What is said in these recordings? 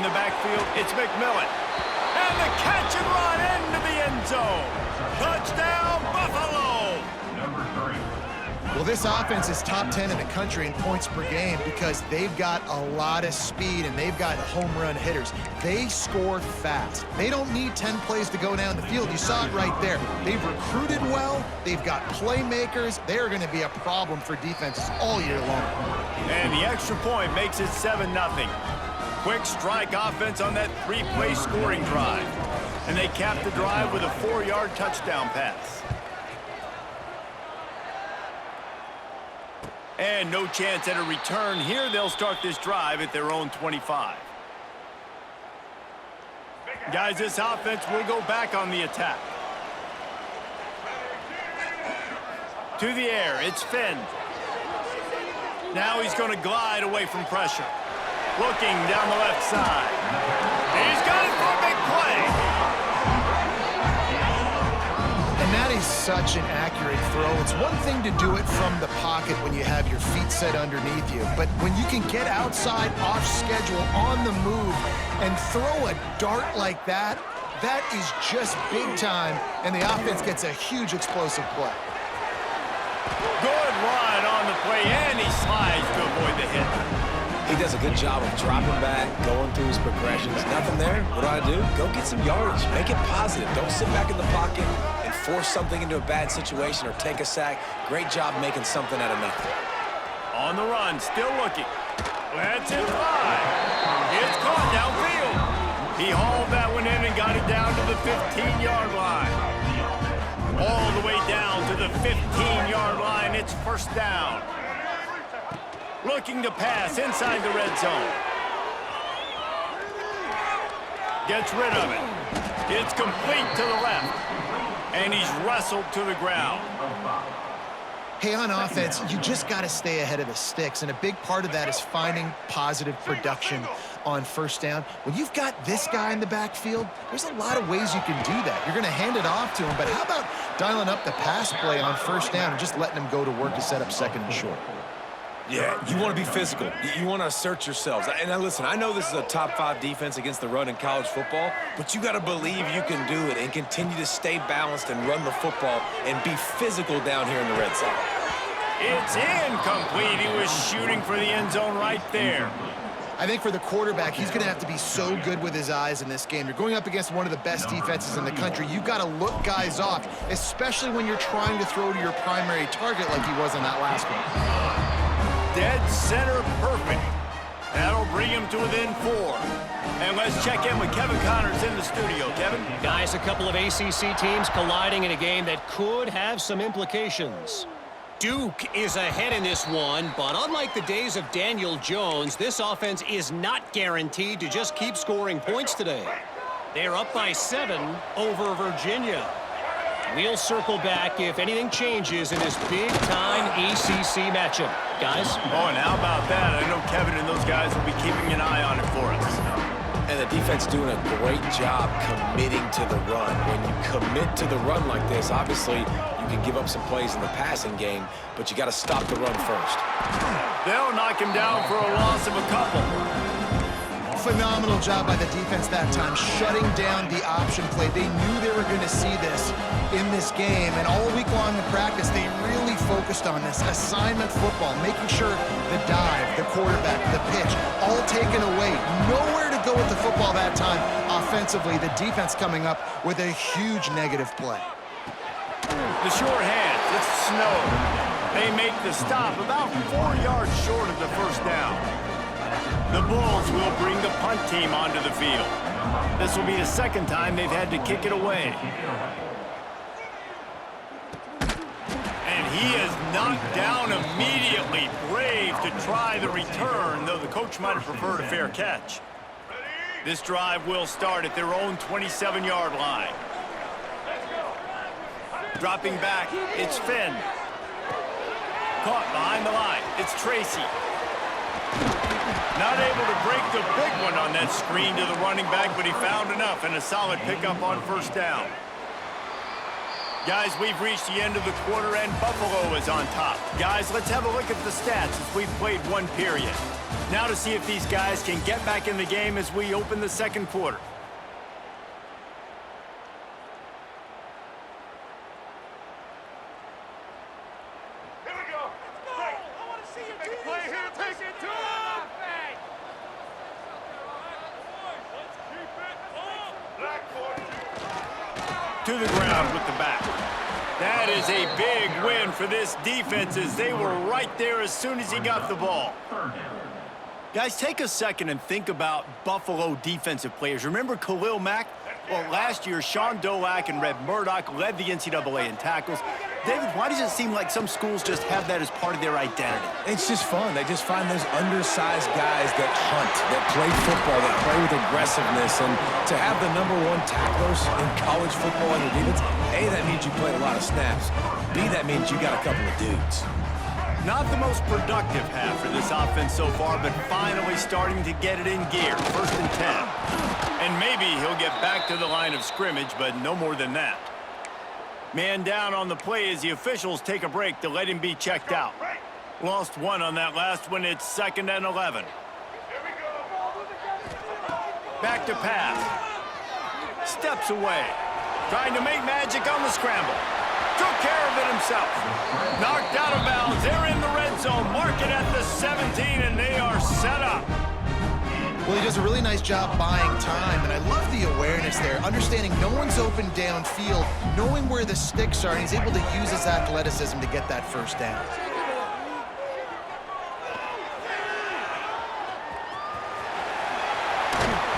the backfield, it's McMillan. And the catch and run into the end zone. Touchdown, Buffalo! Number 3. Well, this offense is top 10 in the country in points per game because they've got a lot of speed and they've got home run hitters. They score fast. They don't need 10 plays to go down the field. You saw it right there. They've recruited well. They've got playmakers. They're going to be a problem for defenses all year long. And the extra point makes it 7-0. Quick strike offense on that 3-play scoring drive. And they cap the drive with a 4-yard touchdown pass. And no chance at a return here. They'll start this drive at their own 25. Guys, this offense will go back on the attack. To the air, it's Finn. Now he's going to glide away from pressure. Looking down the left side. He's got it for a big play. And that is such an accurate throw. It's one thing to do it from the pocket when you have your feet set underneath you, but when you can get outside, off schedule, on the move, and throw a dart like that, that is just big time, and the offense gets a huge explosive play. Good run on the play, and he slides to avoid the hit. He does a good job of dropping back, going through his progressions. Nothing there. What do? Go get some yardage. Make it positive. Don't sit back in the pocket and force something into a bad situation or take a sack. Great job making something out of nothing. On the run, still looking. Let's him fly. It's caught downfield. He hauled that one in and got it down to the 15-yard line. All the way down to the 15-yard line. It's first down. Looking to pass inside the red zone. Gets rid of it. It's complete to the left. And he's wrestled to the ground. Hey, on offense, you just got to stay ahead of the sticks, and a big part of that is finding positive production on first down. When you've got this guy in the backfield, there's a lot of ways you can do that. You're going to hand it off to him, but how about dialing up the pass play on first down and just letting him go to work to set up second and short? Yeah, you want to be physical. You want to assert yourselves. And now listen, I know this is a top 5 defense against the run in college football, but you got to believe you can do it and continue to stay balanced and run the football and be physical down here in the red zone. It's incomplete. He was shooting for the end zone right there. I think for the quarterback, he's going to have to be so good with his eyes in this game. You're going up against one of the best defenses in the country. You've got to look guys off, especially when you're trying to throw to your primary target like he was on that last one. Dead center perfect. That'll bring him to within 4. And let's check in with Kevin Connors in the studio. Kevin? Guys, a couple of ACC teams colliding in a game that could have some implications. Duke is ahead in this one, but unlike the days of Daniel Jones, this offense is not guaranteed to just keep scoring points today. They're up by 7 over Virginia. We'll circle back if anything changes in this big-time ACC matchup. Guys? Oh, and how about that? I know Kevin and those guys will be keeping an eye on it for us. And the defense doing a great job committing to the run. When you commit to the run like this, obviously you can give up some plays in the passing game, but you got to stop the run first. They'll knock him down for a loss of a couple. Phenomenal job by the defense that time, shutting down the option play. They knew they were going to see this in this game, and all week long in practice, they really focused on this assignment football, making sure the dive, the quarterback, the pitch, all taken away. Nowhere to go with the football that time offensively. The defense coming up with a huge negative play. The short hands, it's Snow. They make the stop about 4 yards short of the first down. The Bulls will bring the punt team onto the field. This will be the second time they've had to kick it away. And he is knocked down immediately. Brave to try the return, though the coach might have preferred a fair catch. This drive will start at their own 27-yard line. Dropping back, it's Finn. Caught behind the line, it's Tracy. Not able to break the big one on that screen to the running back, but he found enough and a solid pickup on first down. Guys, we've reached the end of the quarter, and Buffalo is on top. Guys, let's have a look at the stats as we've played one period. Now to see if these guys can get back in the game as we open the second quarter. Here we go. I want to see you big play here. Take it to him. Let's keep it up. To the ground with the back. That is a big win for this defense as they were right there as soon as he got the ball. Guys, take a second and think about Buffalo defensive players. Remember Khalil Mack? Well, last year, Sean Dolak and Red Murdoch led the NCAA in tackles. David, why does it seem like some schools just have that as part of their identity? It's just fun. They just find those undersized guys that hunt, that play football, that play with aggressiveness. And to have the #1 tacklers in college football in your defense, A, that means you played a lot of snaps. B, that means you got a couple of dudes. Not the most productive half for this offense so far, but finally starting to get it in gear. 1st and 10. And maybe he'll get back to the line of scrimmage, but no more than that. Man down on the play as the officials take a break to let him be checked out. Lost one on that last one. It's 2nd and 11. Back to pass. Steps away. Trying to make magic on the scramble. Took care of it himself. Knocked out of bounds. They're in the red zone. Mark it at the 17, and they are set up. Well, he does a really nice job buying time, and I love the awareness there, understanding no one's open downfield, knowing where the sticks are, and he's able to use his athleticism to get that first down.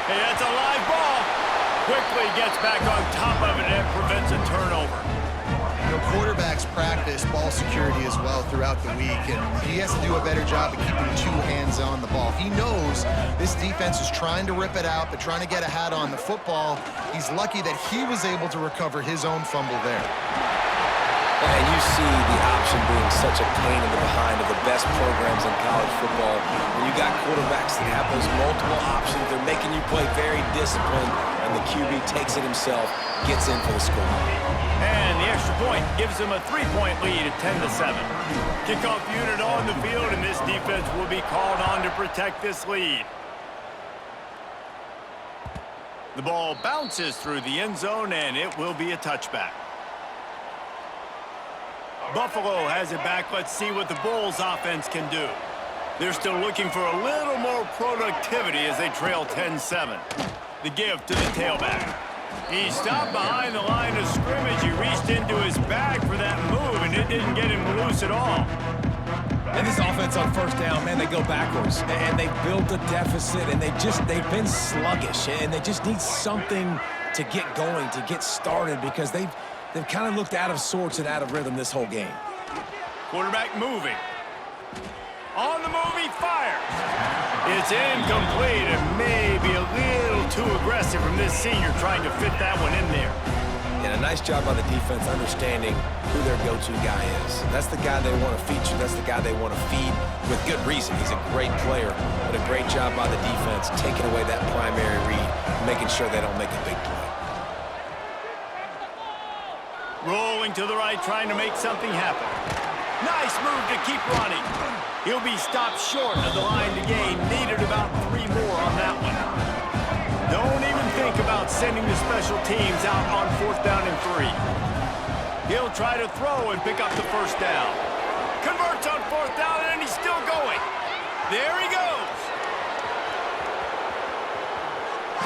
Hey, that's a live ball. Quickly gets back on top of it and prevents a turnover. You know, quarterbacks practice ball security as well throughout the week, and he has to do a better job of keeping 2 hands on the ball. He knows this defense is trying to rip it out, but trying to get a hat on the football. He's lucky that he was able to recover his own fumble there. And you see the option being such a pain in the behind of the best programs in college football. When you got quarterbacks that have those multiple options, they're making you play very disciplined, and the QB takes it himself, gets in for the score. And the extra point gives them a 3-point lead at 10-7. Kickoff unit on the field, and this defense will be called on to protect this lead. The ball bounces through the end zone, and it will be a touchback. Buffalo has it back. Let's see what the Bulls offense can do. They're still looking for a little more productivity as they trail 10-7. The give to the tailback. He stopped behind the line of scrimmage. He reached into his bag for that move, and it didn't get him loose at all. And this offense on 1st down, man, they go backwards. And they built a deficit, and they've been sluggish. And they just need something to get going, to get started, because they've kind of looked out of sorts and out of rhythm this whole game. Quarterback moving. On the move, he fires. It's incomplete and maybe a little too aggressive from this senior trying to fit that one in there. And a nice job by the defense understanding who their go-to guy is. That's the guy they want to feature. That's the guy they want to feed with good reason. He's a great player, but a great job by the defense taking away that primary read, making sure they don't make a big play. Rolling to the right, trying to make something happen. Nice move to keep running. He'll be stopped short of the line to gain. Needed about 3 more on that one. Don't even think about sending the special teams out on 4th down and 3. He'll try to throw and pick up the 1st down. Converts on 4th down, and he's still going. There he goes.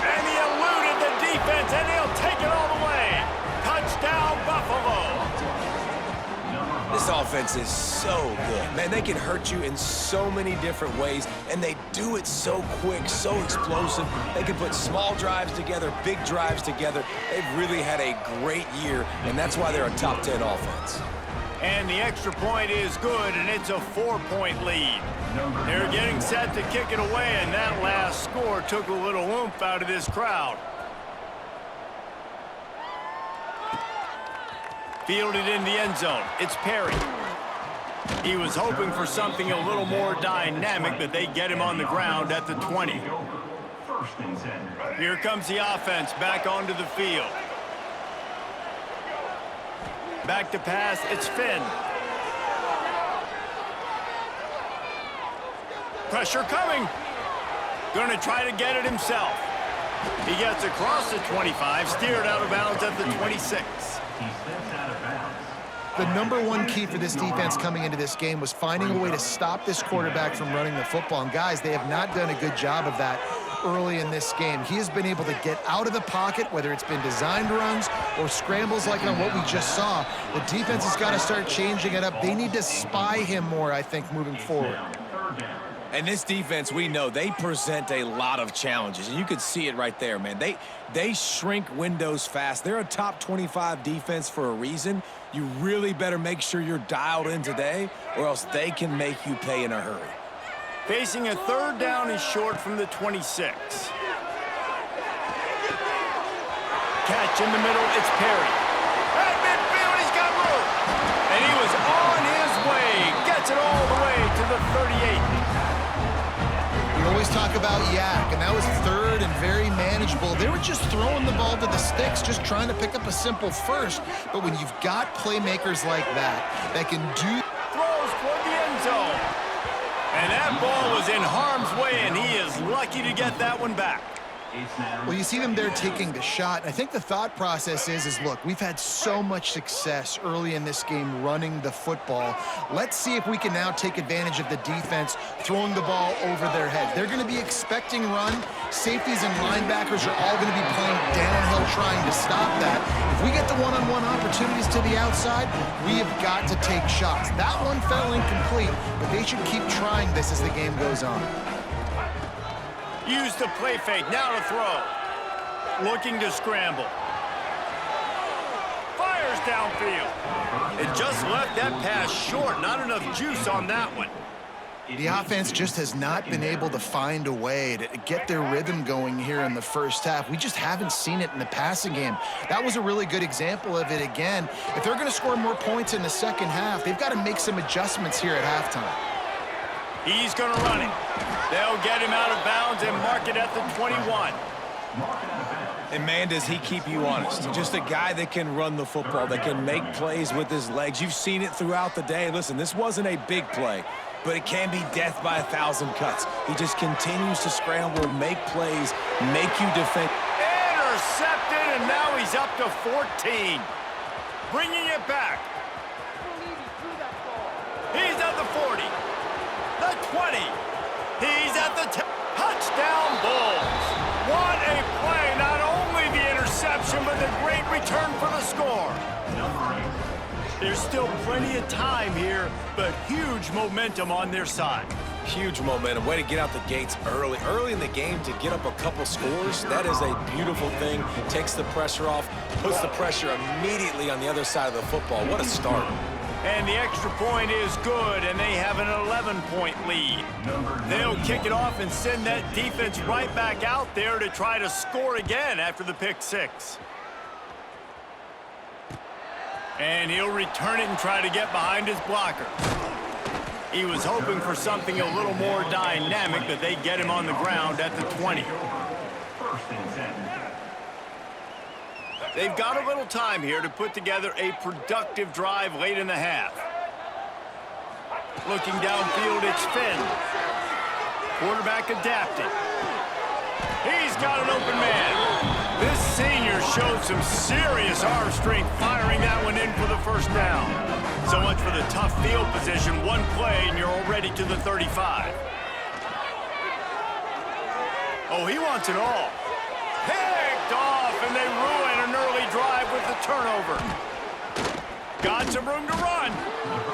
And he eluded the defense, and he'll take it all the way. Touchdown, Buffalo. This offense is so good. Man, they can hurt you in so many different ways, and they do it so quick, so explosive. They can put small drives together, big drives together. They've really had a great year, and that's why they're a top 10 offense. And the extra point is good, and it's a 4-point lead. They're getting set to kick it away, and that last score took a little oomph out of this crowd. Fielded in the end zone. It's Perry. He was hoping for something a little more dynamic, but they get him on the ground at the 20. Here comes the offense back onto the field. Back to pass, it's Finn. Pressure coming. Going to try to get it himself. He gets across the 25, steered out of bounds at the 26. The number one key for this defense coming into this game was finding a way to stop this quarterback from running the football. And guys, they have not done a good job of that early in this game. He has been able to get out of the pocket, whether it's been designed runs or scrambles like on what we just saw. The defense has got to start changing it up. They need to spy him more, I think, moving forward. And this defense, we know, they present a lot of challenges. And you can see it right there, man. They shrink windows fast. They're a top 25 defense for a reason. You really better make sure you're dialed in today, or else they can make you pay in a hurry. Facing a third down and short from the 26. Catch in the middle, it's Perry. At midfield, he's got room. And he was on his way. Gets it all the way to the 38. We always talk about Yak, and that was third and very manageable. They were just throwing the ball to the sticks, just trying to pick up a simple first. But when you've got playmakers like that can do... Throws toward the end zone. And that ball was in harm's way, and he is lucky to get that one back. Well, you see them there taking the shot. I think the thought process is look, we've had so much success early in this game running the football. Let's see if we can now take advantage of the defense throwing the ball over their heads. They're going to be expecting run. Safeties and linebackers are all going to be playing downhill trying to stop that. If we get the one-on-one opportunities to the outside, we have got to take shots. That one fell incomplete, but they should keep trying this as the game goes on. Use the play fake, now to throw. Looking to scramble. Fires downfield. It just left that pass short, not enough juice on that one. The offense just has not been able to find a way to get their rhythm going here in the first half. We just haven't seen it in the passing game. That was a really good example of it again. If they're going to score more points in the second half, they've got to make some adjustments here at halftime. He's going to run it. They'll get him out of bounds and mark it at the 21. And man, does he keep you honest. Just a guy that can run the football, that can make plays with his legs. You've seen it throughout the day. Listen, this wasn't a big play, but it can be death by 1,000 cuts. He just continues to scramble, make plays, make you defend. Intercepted, and now he's up to 14. Bringing it back. He's at the 40. The 20. He's at the touchdown Bulls. What a play. Not only the interception, but the great return for the score. There's still plenty of time here, but huge momentum on their side. Huge momentum. Way to get out the gates early. Early in the game to get up a couple scores, that is a beautiful thing. Takes the pressure off, puts the pressure immediately on the other side of the football. What a start. And the extra point is good, and they have an 11-point lead. They'll kick it off and send that defense right back out there to try to score again after the pick six. And he'll return it and try to get behind his blockers. He was hoping for something a little more dynamic, but they get him on the ground at the 20. They've got a little time here to put together a productive drive late in the half. Looking downfield, it's Finn. Quarterback adapting. He's got an open man. This senior showed some serious arm strength firing that one in for the first down. So much for the tough field position. One play and you're already to the 35. Oh, he wants it all. Picked off, and they ruin an early drive with the turnover. Got some room to run,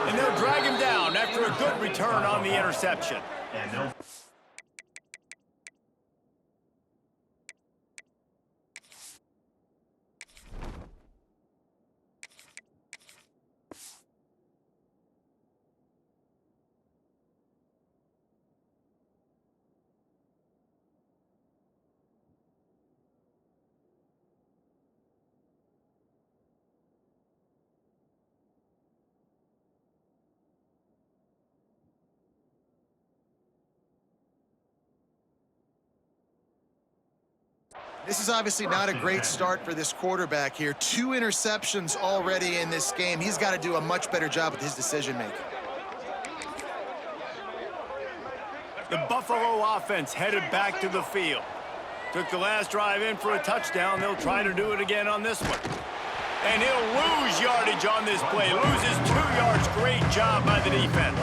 and they'll drag him down after a good return on the interception. This is obviously not a great start for this quarterback here. 2 interceptions already in this game. He's got to do a much better job with his decision-making. The Buffalo offense headed back to the field. Took the last drive in for a touchdown. They'll try to do it again on this one. And he'll lose yardage on this play. Loses 2 yards. Great job by the defense.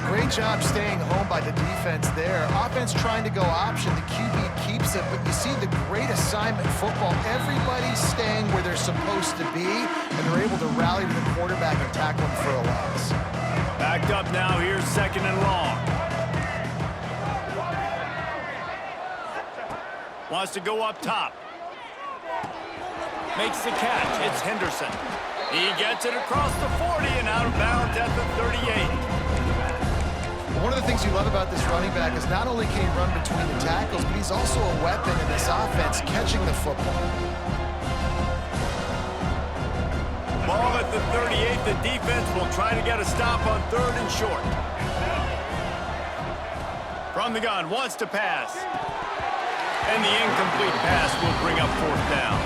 Great job staying home by the defense there. Offense trying to go option. The QB keeps it, but you see the great assignment football. Everybody's staying where they're supposed to be, and they're able to rally to the quarterback and tackle him for a loss. Backed up now. Here's 2nd and long. Wants to go up top. Makes the catch. It's Henderson. He gets it across the 40 and out of bounds at the 38. One of the things you love about this running back is not only can he run between the tackles, but he's also a weapon in this offense, catching the football. Ball at the 38. The defense will try to get a stop on 3rd and short. From the gun, wants to pass. And the incomplete pass will bring up 4th down.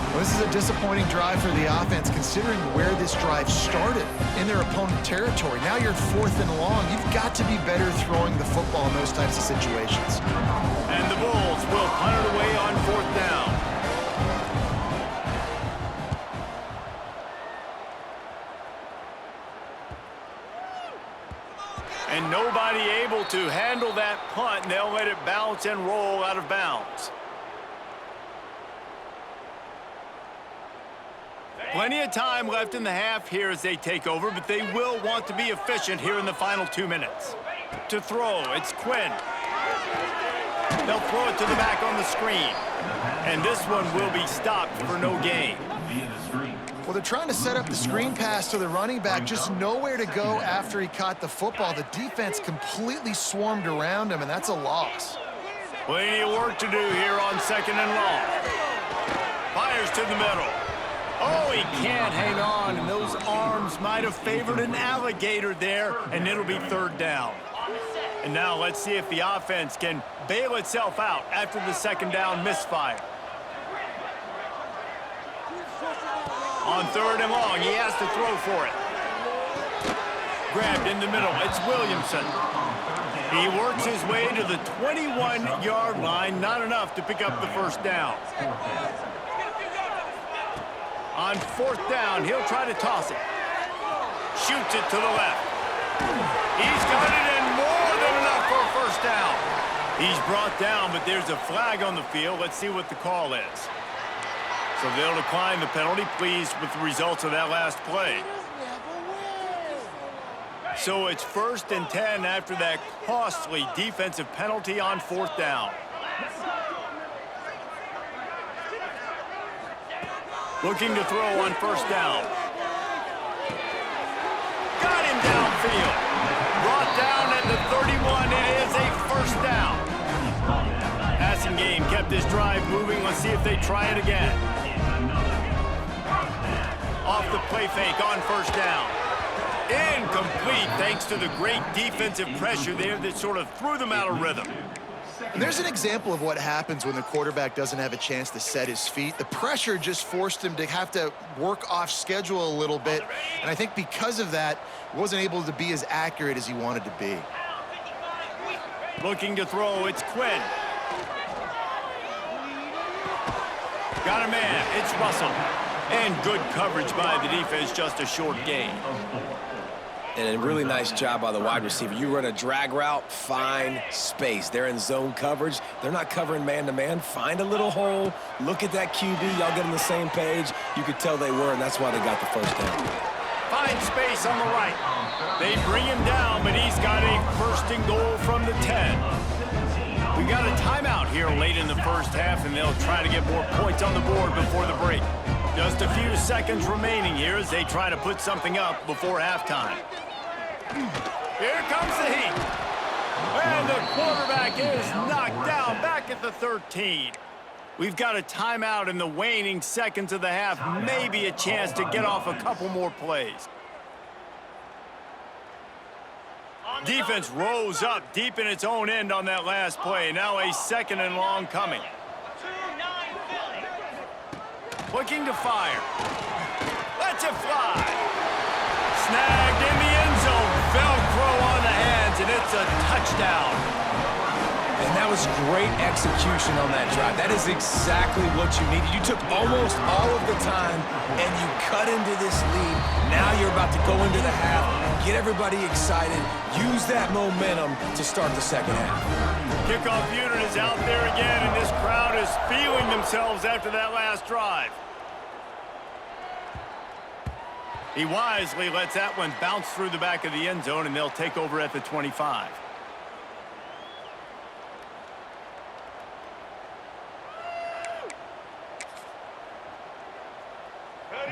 Well, this is a disappointing drive for the offense, considering where this drive started, in their opponent territory. Now you're 4th and long. You've got to be better throwing the football in those types of situations. And the Bulls will punt it away on 4th down. And nobody able to handle that punt, and they'll let it bounce and roll out of bounds. Plenty of time left in the half here as they take over, but they will want to be efficient here in the final 2 minutes. To throw, it's Quinn. They'll throw it to the back on the screen. And this one will be stopped for no gain. Well, they're trying to set up the screen pass to the running back, just nowhere to go after he caught the football. The defense completely swarmed around him, and that's a loss. Plenty of work to do here on 2nd and long. Fires to the middle. Oh, he can't hang on, and those arms might have favored an alligator there, and it'll be 3rd down. And now let's see if the offense can bail itself out after the 2nd down misfire. On 3rd and long, he has to throw for it. Grabbed in the middle, it's Williamson. He works his way to the 21-yard line, not enough to pick up the 1st down. On 4th down, he'll try to toss it. Shoots it to the left. He's got it in more than enough for a 1st down. He's brought down, but there's a flag on the field. Let's see what the call is. So they'll decline the penalty, pleased with the results of that last play. So it's 1st and 10 after that costly defensive penalty on 4th down. Looking to throw on 1st down. Got him downfield. Brought down at the 31. It is a 1st down. Passing game kept this drive moving. Let's see if they try it again. Off the play fake on 1st down. Incomplete thanks to the great defensive pressure there that sort of threw them out of rhythm. And there's an example of what happens when the quarterback doesn't have a chance to set his feet. The pressure just forced him to have to work off schedule a little bit. And I think because of that, he wasn't able to be as accurate as he wanted to be. Looking to throw, it's Quinn. Got a man, it's Russell. And good coverage by the defense, just a short gain. And a really nice job by the wide receiver. You run a drag route, find space. They're in zone coverage. They're not covering man-to-man. Find a little hole. Look at that QB. Y'all get on the same page. You could tell they were, and that's why they got the 1st down. Find space on the right. They bring him down, but he's got a 1st and goal from the 10. We got a timeout here late in the 1st half, and they'll try to get more points on the board before the break. Just a few seconds remaining here as they try to put something up before halftime. Here comes the heat. And the quarterback is knocked down back at the 13. We've got a timeout in the waning seconds of the half. Maybe a chance to get off a couple more plays. Defense rose up deep in its own end on that last play. Now a 2nd and long coming. Looking to fire. Lets it fly. Snagged in the end zone. Velcro on the hands, and it's a touchdown. And that was great execution on that drive. That is exactly what you needed. You took almost all of the time, and you cut into this lead. Now you're about to go into the half, get everybody excited, use that momentum to start the second half. Kickoff unit is out there again, and this crowd is feeling themselves after that last drive. He wisely lets that one bounce through the back of the end zone, and they'll take over at the 25.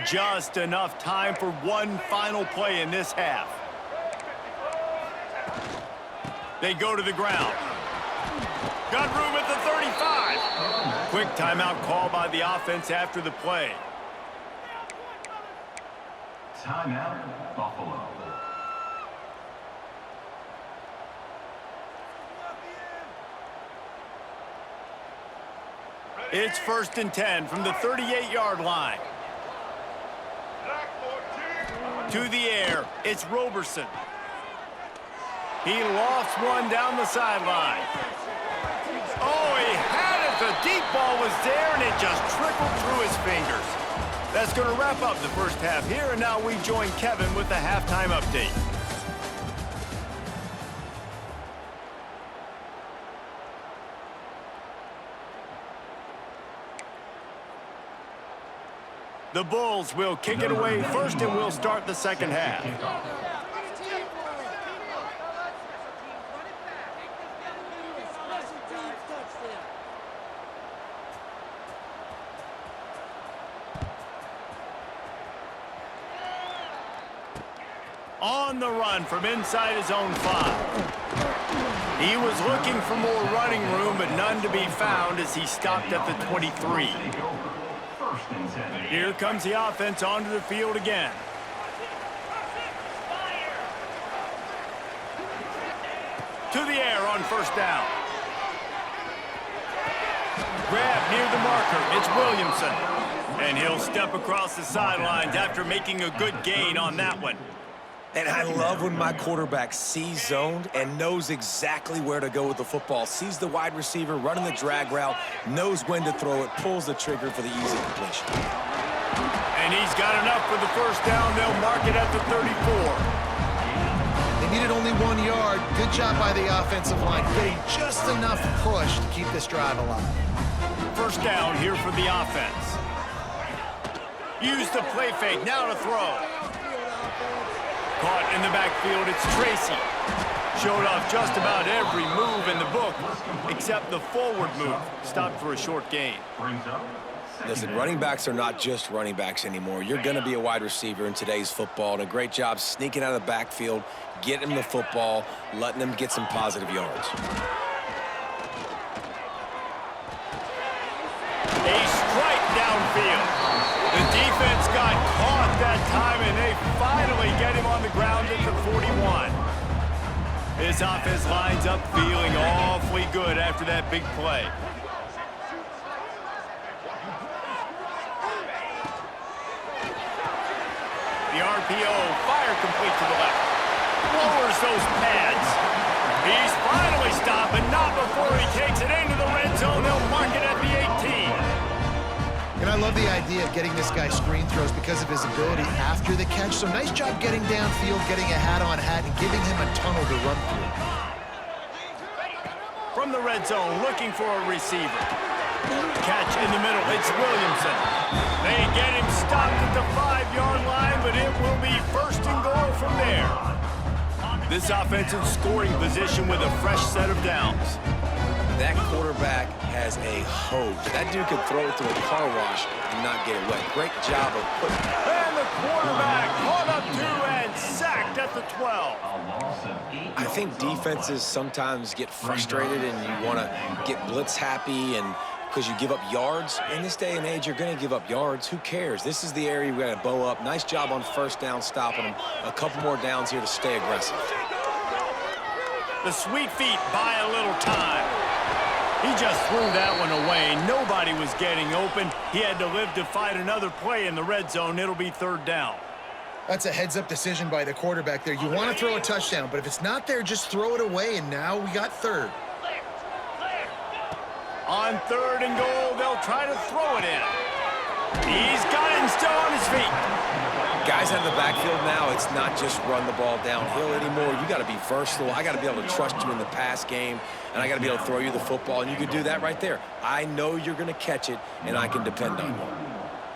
Just enough time for one final play in this half. They go to the ground. Got room at the 35. Quick timeout call by the offense after the play. Timeout, Buffalo. It's 1st and 10 from the 38-yard line. To the air, it's Roberson. He lofts one down the sideline. Oh, he had it. The deep ball was there, and it just trickled through his fingers. That's going to wrap up the first half here, and now we join Kevin with the halftime update. The Bulls will kick it away first, and we'll start the second half. On the run from inside his own 5. He was looking for more running room, but none to be found as he stopped at the 23. Here comes the offense onto the field again. To the air on first down. Grab near the marker. It's Williamson. And he'll step across the sidelines after making a good gain on that one. And I love when my quarterback sees zoned and knows exactly where to go with the football. Sees the wide receiver running the drag route, knows when to throw it, pulls the trigger for the easy completion. And he's got enough for the first down. They'll mark it at the 34. They needed only 1 yard. Good job by the offensive line, getting just enough push to keep this drive alive. First down here for the offense. Use the play fake, now to throw. Caught in the backfield, it's Tracy. Showed off just about every move in the book, except the forward move. Stopped for a short gain. Listen, running backs are not just running backs anymore. You're going to be a wide receiver in today's football, and a great job sneaking out of the backfield, getting them the football, letting them get some positive yards. A strike downfield. The defense got caught that time, and they finally get him on the ground at the 41. This offense lines up feeling awfully good after that big play. The RPO, fire complete to the left. Lowers those pads. He's finally stopped, but not before he takes it into the red zone. They'll mark it at the 18. And I love the idea of getting this guy screen throws because of his ability after the catch. So nice job getting downfield, getting a hat-on-hat, and giving him a tunnel to run through. From the red zone, looking for a receiver. Catch in the middle, it's Williamson. They get him stopped at the 5-yard line, but it will be first and goal from there. This offensive scoring position with a fresh set of downs. That quarterback has a hose. That dude could throw it through a car wash and not get it wet. Great job of putting it. And the quarterback caught up to and sacked at the 12. I think defenses sometimes get frustrated and you want to get blitz happy and because you give up yards. In this day and age, you're going to give up yards. Who cares? This is the area we got to bow up. Nice job on first down, stopping them. A couple more downs here to stay aggressive. The sweet feet buy a little time. He just threw that one away. Nobody was getting open. He had to live to fight another play in the red zone. It'll be third down. That's a heads-up decision by the quarterback there. You want to throw a touchdown, but if it's not there, just throw it away, and now we got third. On third and goal, they'll try to throw it in. He's got it and still on his feet. Guys out of the backfield now, it's not just run the ball downhill anymore. You got to be versatile. I got to be able to trust you in the pass game, and I got to be able to throw you the football, and you can do that right there. I know you're going to catch it, and I can depend on you.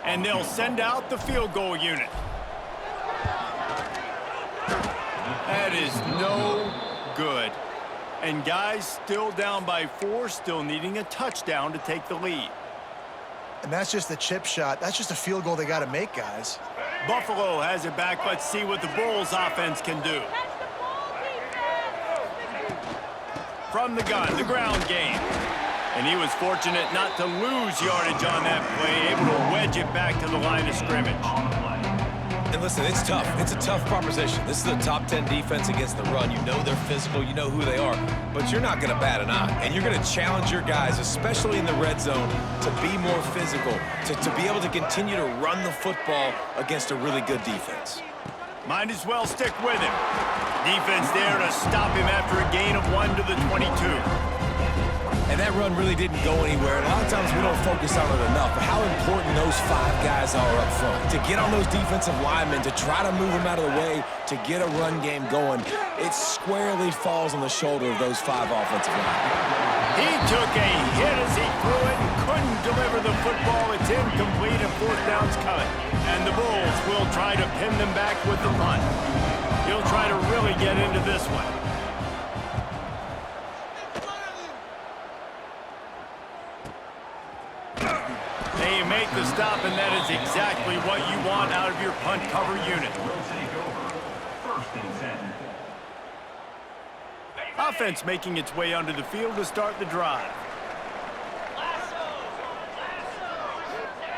And they'll send out the field goal unit. That is no good. And guys still down by 4, still needing a touchdown to take the lead. And that's just the chip shot. That's just a field goal they got to make, guys. Buffalo has it back. Let's see what the Bulls offense can do. From the gun, the ground game. And he was fortunate not to lose yardage on that play, able to wedge it back to the line of scrimmage. And listen, it's tough. It's a tough proposition. This is a top 10 defense against the run. You know they're physical. You know who they are. But you're not going to bat an eye. And you're going to challenge your guys, especially in the red zone, to be more physical, to be able to continue to run the football against a really good defense. Might as well stick with him. Defense there to stop him after a gain of 1 to the 22. And that run really didn't go anywhere. And a lot of times we don't focus on it enough, but how important those 5 guys are up front. To get on those defensive linemen, to try to move them out of the way, to get a run game going, it squarely falls on the shoulder of those 5 offensive linemen. He took a hit as he threw it and couldn't deliver the football. It's incomplete and fourth down's coming. And the Bulls will try to pin them back with the punt. He'll try to really get into this one. They make the stop, and that is exactly what you want out of your punt cover unit. Offense making its way onto the field to start the drive.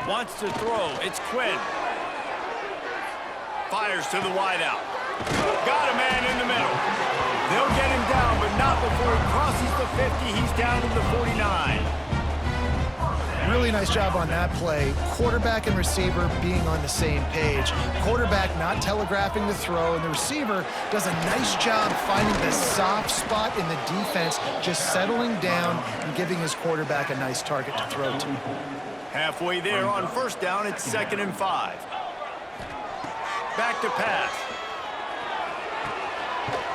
Wants to throw. It's Quinn. Fires to the wideout. Got a man in the middle. They'll get him down, but not before he crosses the 50. He's down to the 49. Really nice job on that play. Quarterback and receiver being on the same page. Quarterback not telegraphing the throw, and the receiver does a nice job finding the soft spot in the defense, just settling down and giving his quarterback a nice target to throw to. Halfway there on first down, it's 2nd and 5. Back to pass.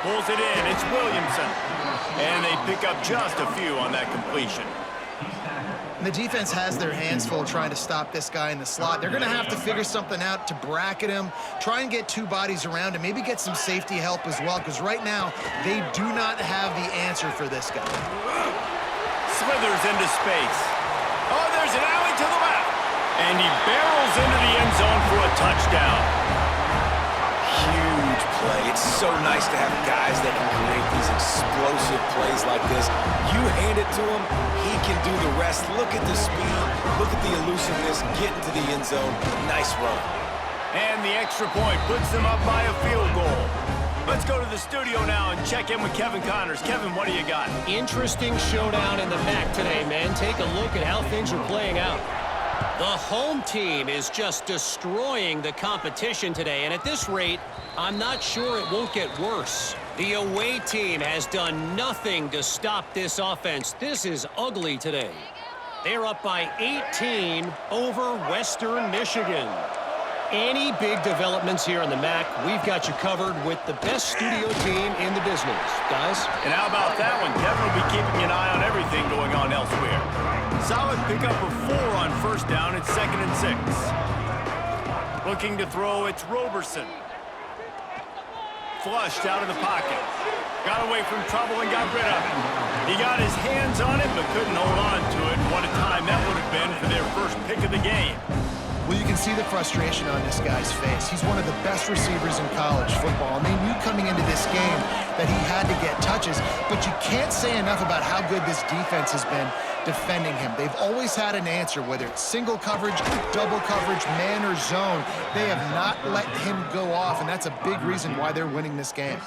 Pulls it in, it's Williamson. And they pick up just a few on that completion. And the defense has their hands full trying to stop this guy in the slot. They're going to have to figure something out to bracket him, try and get 2 bodies around him, maybe get some safety help as well, because right now they do not have the answer for this guy. Slithers into space. Oh, there's an alley to the left. And he barrels into the end zone for a touchdown. Huge play. It's so nice to have guys that can create these explosive plays like this. You hand it to him, he can do the rest. Look at the speed, look at the elusiveness, get into the end zone. Nice run. And the extra point puts them up by a field goal. Let's go to the studio now and check in with Kevin Connors. Kevin, what do you got? Interesting showdown in the MAC today, man. Take a look at how things are playing out. The home team is just destroying the competition today, and at this rate, I'm not sure it won't get worse. The away team has done nothing to stop this offense. This is ugly today. They're up by 18 over Western Michigan. Any big developments here in the MAC, we've got you covered with the best studio team in the business. Guys? And how about that one? Kevin will be keeping an eye on everything going on elsewhere. Solid pickup of 4 on first down. It's 2nd and 6. Looking to throw, it's Roberson. Flushed out of the pocket. Got away from trouble and got rid of it. He got his hands on it, but couldn't hold on to it. What a time that would have been for their first pick of the game. Well, you can see the frustration on this guy's face. He's one of the best receivers in college football, and they knew coming into this game that he had to get touches, but you can't say enough about how good this defense has been defending him. They've always had an answer, whether it's single coverage, double coverage, man or zone. They have not let him go off, and that's a big reason why they're winning this game.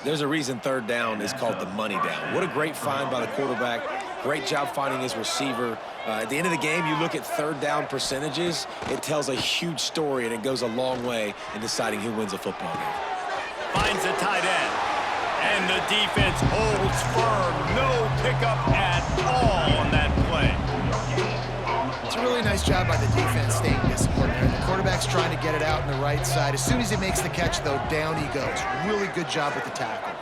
There's a reason third down is called the money down. What a great find by the quarterback. Great job finding his receiver. At the end of the game, you look at third down percentages. It tells a huge story, and it goes a long way in deciding who wins a football game. Finds the tight end. And the defense holds firm. No pickup at all on that play. It's a really nice job by the defense staying disciplined there. The quarterback's trying to get it out on the right side. As soon as he makes the catch, though, down he goes. Really good job with the tackle.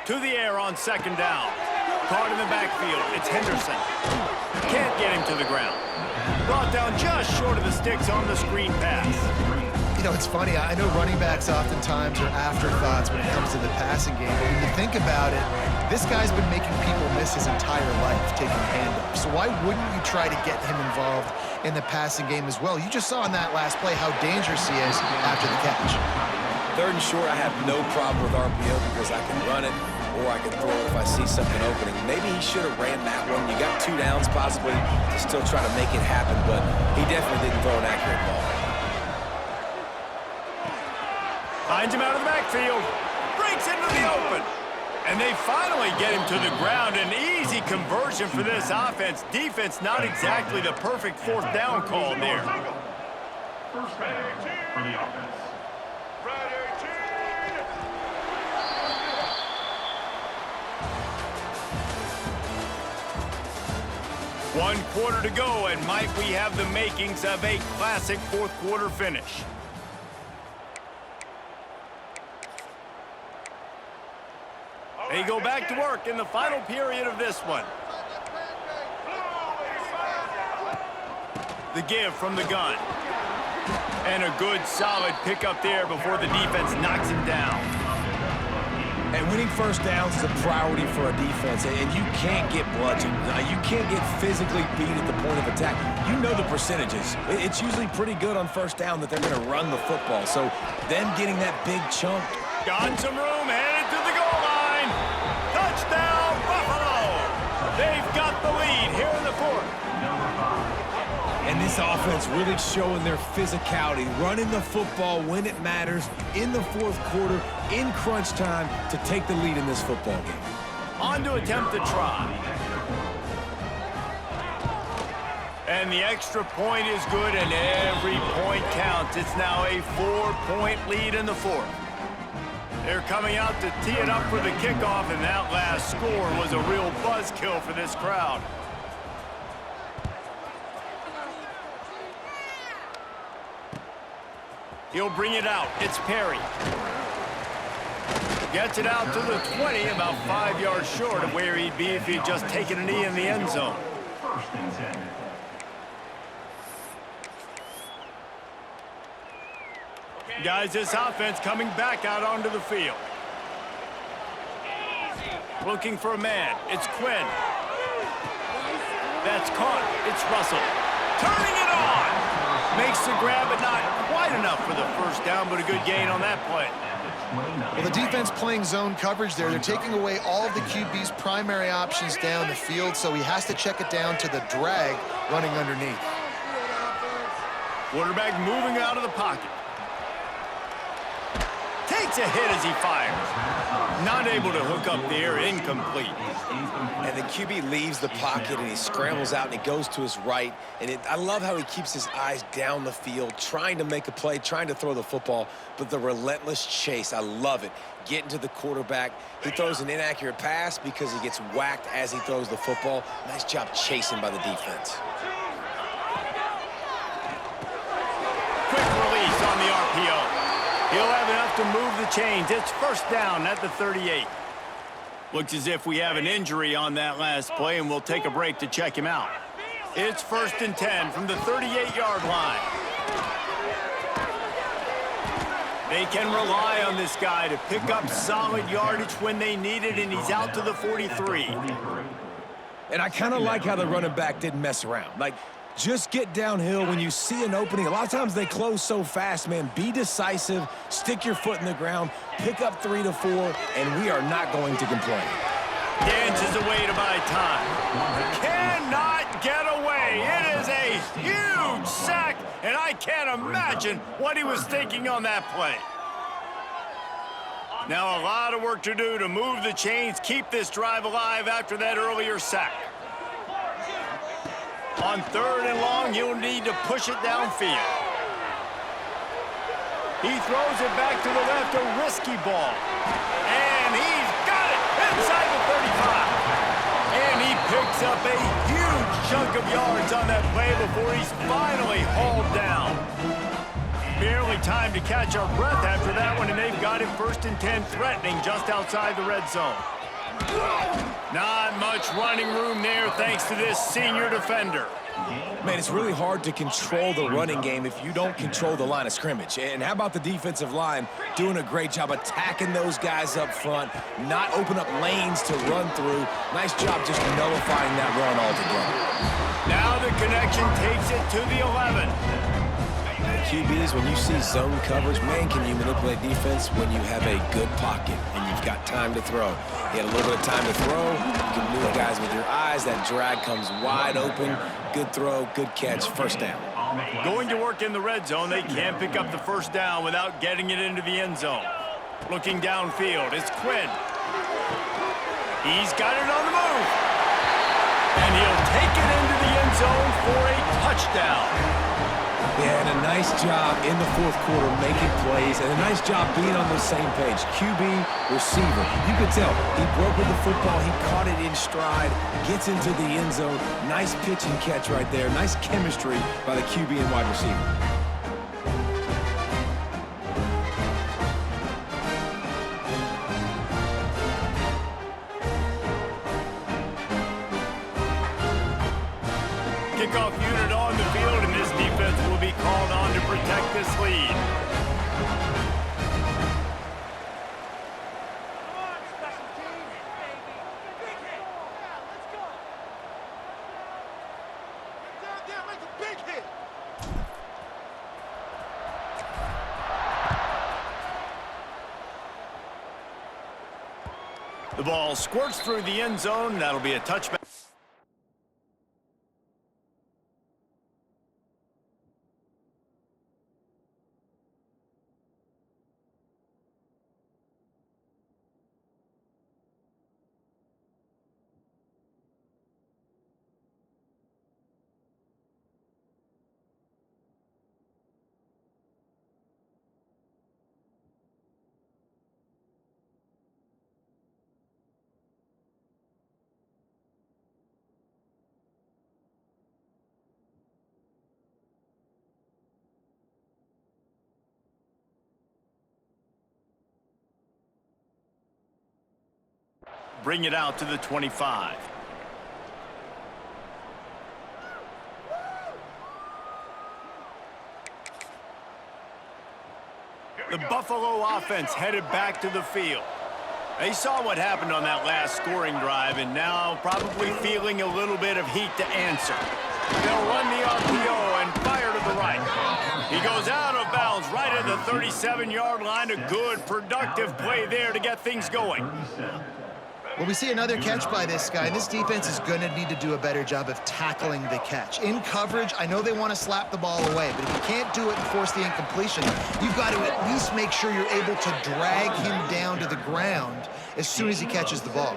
To the air on second down. Caught in the backfield. It's Henderson. Can't get him to the ground. Brought down just short of the sticks on the screen pass. You know, it's funny. I know running backs oftentimes are afterthoughts when it comes to the passing game. But when you think about it, this guy's been making people miss his entire life taking handoffs. So why wouldn't you try to get him involved in the passing game as well? You just saw in that last play how dangerous he is after the catch. Third and short, I have no problem with RPO because I can run it or I can throw it if I see something opening. Maybe he should have ran that one. You got 2 downs possibly to still try to make it happen, but he definitely didn't throw an accurate ball. Finds him out of the backfield. Breaks into the open. And they finally get him to the ground. An easy conversion for this offense. Defense not exactly the perfect fourth down call there. First down for the offense. Red 18. One quarter to go, and might we have the makings of a classic fourth quarter finish. They go back to work in the final period of this one. The give from the gun. And a good, solid pickup there before the defense knocks him down. And winning first downs is a priority for a defense, and you can't get bludgeoned. You can't get physically beat at the point of attack. You know the percentages. It's usually pretty good on first down that they're going to run the football. So them getting that big chunk. Got some room, headed to the goal line. Touchdown, Buffalo! They've got the lead here in the fourth. And this offense really showing their physicality, running the football when it matters, in the fourth quarter, in crunch time, to take the lead in this football game. On to attempt the try. And the extra point is good, and every point counts. It's now a 4-point lead in the fourth. They're coming out to tee it up for the kickoff, and that last score was a real buzzkill for this crowd. He'll bring it out. It's Perry. Gets it out to the 20, about 5 yards short of where he'd be if he'd just taken a knee in the end zone. Guys, this offense coming back out onto the field. Looking for a man. It's Quinn. That's caught. It's Russell. Turning it on. Makes the grab, but not quite enough for the first down, but a good gain on that play. Well, the defense playing zone coverage there. They're taking away all of the QB's primary options down the field, so he has to check it down to the drag running underneath. Quarterback moving out of the pocket. Takes a hit as he fires. Not able to hook up there, incomplete. And the QB leaves the pocket and he scrambles out and he goes to his right. And I love how he keeps his eyes down the field, trying to make a play, trying to throw the football, but the relentless chase, I love it. Getting to the quarterback. He throws an inaccurate pass because he gets whacked as he throws the football. Nice job chasing by the defense. Quick release on the RPO. He'll have enough to move the chains. It's first down at the 38. Looks as if we have an injury on that last play, and we'll take a break to check him out. It's 1st and 10 from the 38-yard line. They can rely on this guy to pick up solid yardage when they need it, and he's out to the 43. And I kind of like how the running back didn't mess around. Like, just get downhill when you see an opening. A lot of times they close so fast, man. Be decisive, stick your foot in the ground, pick up 3 to 4, and we are not going to complain. Dances away to buy time. Cannot get away. It is a huge sack, and I can't imagine what he was thinking on that play. Now a lot of work to do to move the chains, keep this drive alive after that earlier sack. On 3rd and long, he'll need to push it downfield. He throws it back to the left, a risky ball. And he's got it inside the 35. And he picks up a huge chunk of yards on that play before he's finally hauled down. Barely time to catch our breath after that one, and they've got him 1st and 10, threatening just outside the red zone. Not much running room there thanks to this senior defender. Man, it's really hard to control the running game if you don't control the line of scrimmage. And how about the defensive line doing a great job attacking those guys up front, not open up lanes to run through. Nice job just nullifying that run altogether. Now the connection takes it to the 11. QBs, when you see zone coverage, man, can you manipulate defense when you have a good pocket and you've got time to throw. You had a little bit of time to throw. You can move guys with your eyes. That drag comes wide open. Good throw, good catch, 1st down. Going to work in the red zone, they can't pick up the 1st down without getting it into the end zone. Looking downfield, it's Quinn. He's got it on the move. And he'll take it into the end zone for a touchdown. They had a nice job in the 4th quarter making plays and a nice job being on the same page. QB, receiver. You could tell he broke with the football. He caught it in stride, gets into the end zone. Nice pitch and catch right there. Nice chemistry by the QB and wide receiver. Kickoff unit on the field, and this defense will be called on to protect this lead. Come on, special teams, baby. Big hit. Yeah, let's go. Get down there, make a big hit. The ball squirts through the end zone. That'll be a touchback. Bring it out to the 25. The Buffalo offense headed back to the field. They saw what happened on that last scoring drive and now probably feeling a little bit of heat to answer. They'll run the RPO and fire to the right. He goes out of bounds right at the 37-yard line. A good, productive play there to get things going. Well, we see another catch by this guy. This defense is going to need to do a better job of tackling the catch. In coverage, I know they want to slap the ball away, but if you can't do it and force the incompletion, you've got to at least make sure you're able to drag him down to the ground as soon as he catches the ball.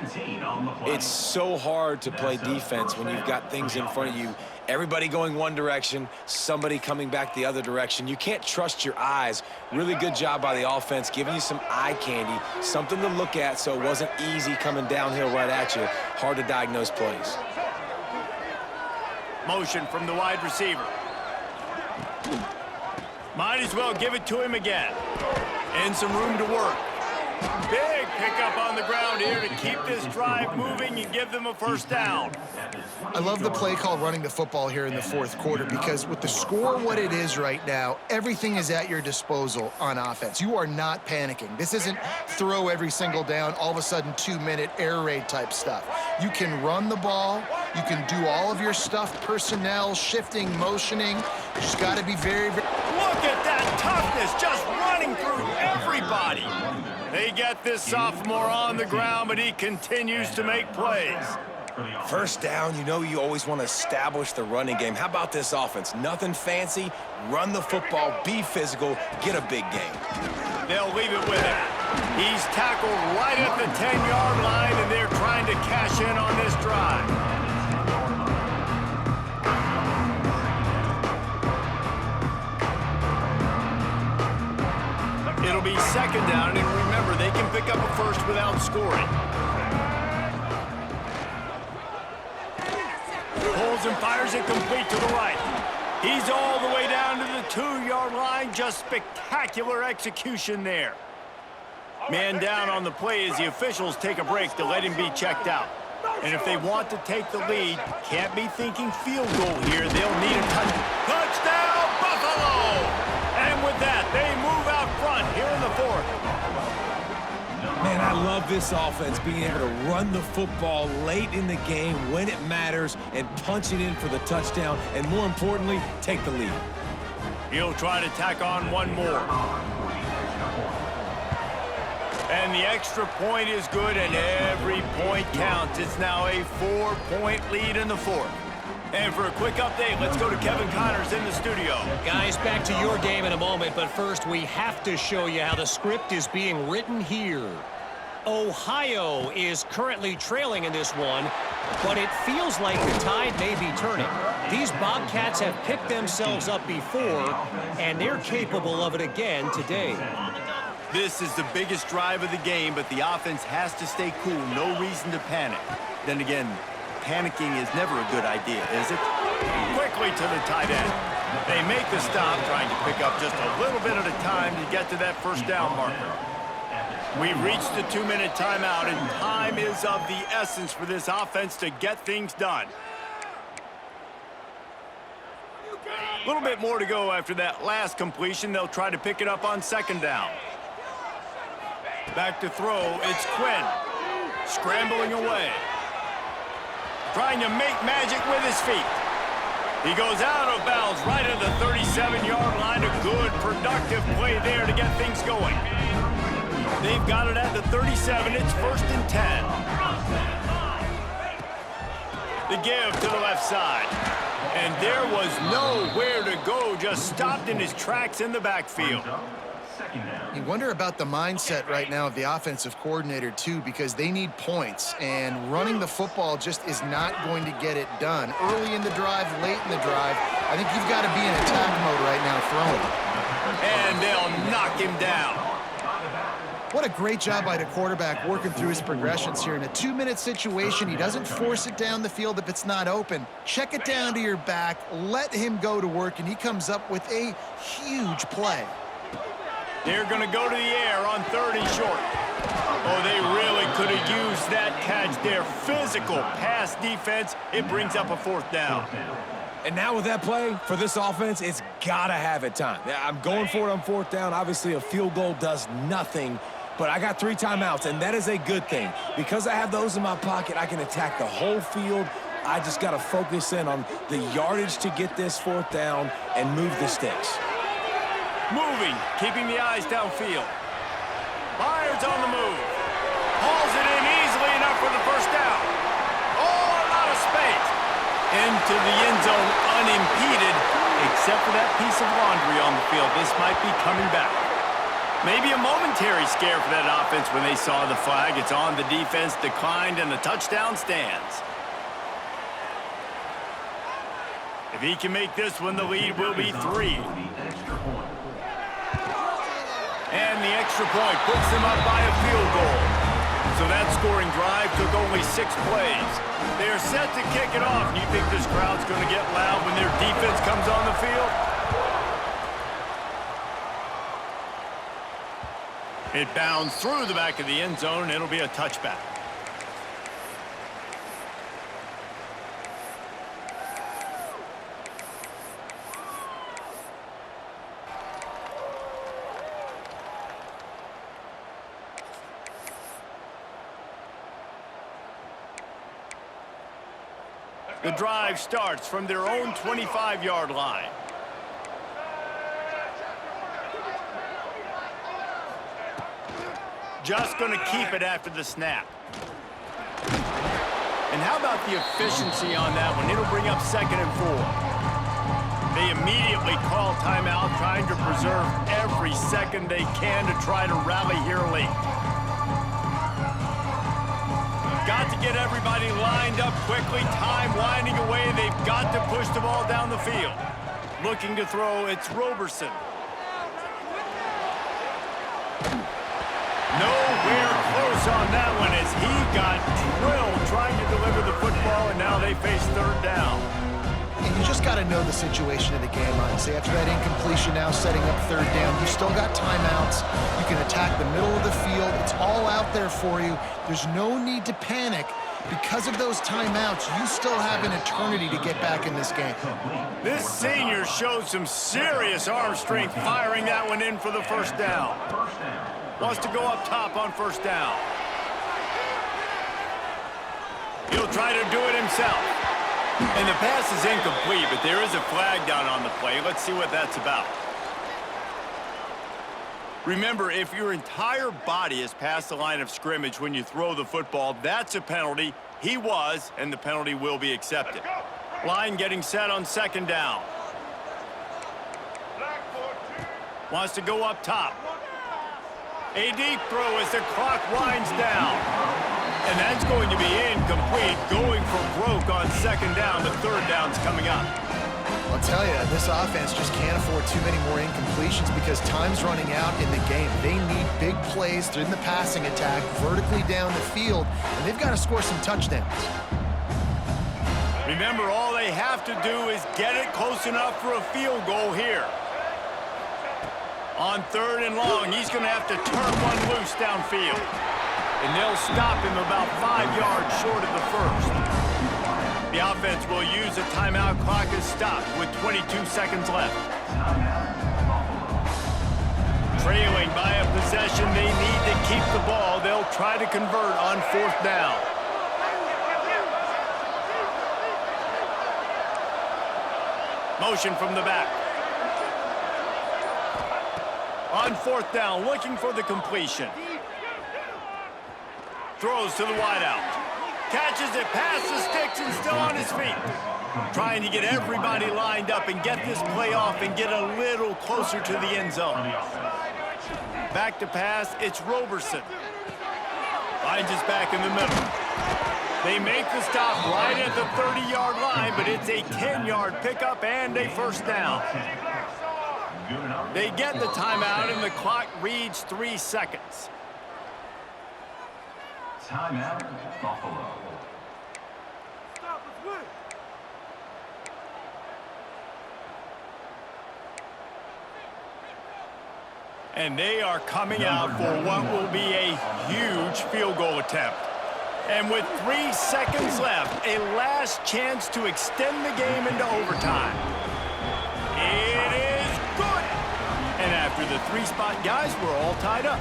It's so hard to play defense when you've got things in front of you. Everybody going one direction, somebody coming back the other direction. You can't trust your eyes. Really good job by the offense, giving you some eye candy, something to look at so it wasn't easy coming downhill right at you. Hard to diagnose plays. Motion from the wide receiver. Might as well give it to him again. And some room to work. Big pickup on the ground here to keep this drive moving and give them a 1st down. I love the play call running the football here in the 4th quarter because with the score what it is right now, everything is at your disposal on offense. You are not panicking. This isn't throw every single down, all of a sudden 2-minute air raid type stuff. You can run the ball. You can do all of your stuff, personnel, shifting, motioning. You just got to be very, very... Look at that toughness, just running through everybody. They get this sophomore on the ground, but he continues to make plays. 1st down, you know you always want to establish the running game. How about this offense? Nothing fancy. Run the football, be physical, get a big game. They'll leave it with him. He's tackled right at the 10-yard line, and they're trying to cash in on this drive. touchdown, and remember, they can pick up a first without scoring. Pulls and fires it complete to the right. He's all the way down to the 2-yard line. Just spectacular execution there. Man down on the play as the officials take a break to let him be checked out. And if they want to take the lead, can't be thinking field goal here. They'll need a touchdown, Buffalo! And with that, they move out front here in the 4th. Man, I love this offense being able to run the football late in the game when it matters and punch it in for the touchdown, and more importantly, take the lead. He'll try to tack on one more. And the extra point is good, and every point counts. It's now a 4-point lead in the 4th. And for a quick update, let's go to Kevin Connors in the studio. Guys, back to your game in a moment, but first we have to show you how the script is being written here. Ohio is currently trailing in this one, but it feels like the tide may be turning. These Bobcats have picked themselves up before, and they're capable of it again today. This is the biggest drive of the game, but the offense has to stay cool. No reason to panic. Then again, panicking is never a good idea, is it? Quickly to the tight end. They make the stop, trying to pick up just a little bit at a time to get to that first down marker. We've reached the 2-minute timeout, and time is of the essence for this offense to get things done. A little bit more to go after that last completion. They'll try to pick it up on 2nd down. Back to throw, it's Quinn. Scrambling away. Trying to make magic with his feet. He goes out of bounds right at the 37-yard line. A good, productive play there to get things going. They've got it at the 37. It's 1st and 10. The give to the left side. And there was nowhere to go. Just stopped in his tracks in the backfield. You wonder about the mindset right now of the offensive coordinator, too, because they need points, and running the football just is not going to get it done. Early in the drive, late in the drive, I think you've got to be in attack mode right now throwing. And they'll knock him down. What a great job by the quarterback working through his progressions here. In a 2-minute situation, he doesn't force it down the field if it's not open. Check it down to your back, let him go to work, and he comes up with a huge play. They're going to go to the air on 3rd and short. Oh, they really could have used that catch there. Physical pass defense. It brings up a 4th down. And now with that play, for this offense, it's got to have it time. I'm going for it on 4th down. Obviously, a field goal does nothing, but I got 3 timeouts, and that is a good thing. Because I have those in my pocket, I can attack the whole field. I just got to focus in on the yardage to get this 4th down and move the sticks. Moving, keeping the eyes downfield. Byard's on the move. Hauls it in easily enough for the first down. Oh, a lot of space. Into the end zone unimpeded, except for that piece of laundry on the field. This might be coming back. Maybe a momentary scare for that offense when they saw the flag. It's on, the defense declined, and the touchdown stands. If he can make this one, the lead will be 3. And the extra point puts them up by a field goal. So that scoring drive took only 6 plays. They're set to kick it off. Do you think this crowd's going to get loud when their defense comes on the field? It bounds through the back of the end zone, and it'll be a touchback. The drive starts from their own 25-yard line. Just going to keep it after the snap. And how about the efficiency on that one? It'll bring up 2nd and 4. They immediately call timeout, trying to preserve every second they can to try to rally here late. Got to get everybody lined up quickly. Time winding away. They've got to push the ball down the field. Looking to throw, it's Roberson. Nowhere close on that one as he got drilled trying to deliver the football, and now they face third down. And you just got to know the situation of the game, honestly. After that incompletion now setting up third down, you've still got timeouts. You can attack the middle of the field. It's all out there for you. There's no need to panic. Because of those timeouts, you still have an eternity to get back in this game. This senior showed some serious arm strength firing that one in for the first down. Wants to go up top on first down. He'll try to do it himself. And the pass is incomplete, but there is a flag down on the play. Let's see what that's about. Remember, if your entire body is past the line of scrimmage when you throw the football, that's a penalty. He was, and the penalty will be accepted. Line getting set on second down. Wants to go up top. A deep throw as the clock winds down. And that's going to be incomplete, going for broke on second down. The third down's coming up. I'll tell you, this offense just can't afford too many more incompletions because time's running out in the game. They need big plays through the passing attack, vertically down the field, and they've got to score some touchdowns. Remember, all they have to do is get it close enough for a field goal here. On third and long, he's going to have to turn one loose downfield. And they'll stop him about 5 yards short of the first. The offense will use a timeout. Clock is stopped with 22 seconds left. Trailing by a possession, they need to keep the ball. They'll try to convert on fourth down. Motion from the back. On fourth down, looking for the completion. Throws to the wideout. Catches it past the sticks and still on his feet. Trying to get everybody lined up and get this play off and get a little closer to the end zone. Back to pass, it's Roberson. Finds us back in the middle. They make the stop right at the 30-yard line, but it's a 10-yard pickup and a first down. They get the timeout and the clock reads 3 seconds. Timeout, Buffalo. And they are coming out for what will be a huge field goal attempt. And with 3 seconds left, a last chance to extend the game into overtime. It is good. And after the 3-spot guys, we're all tied up.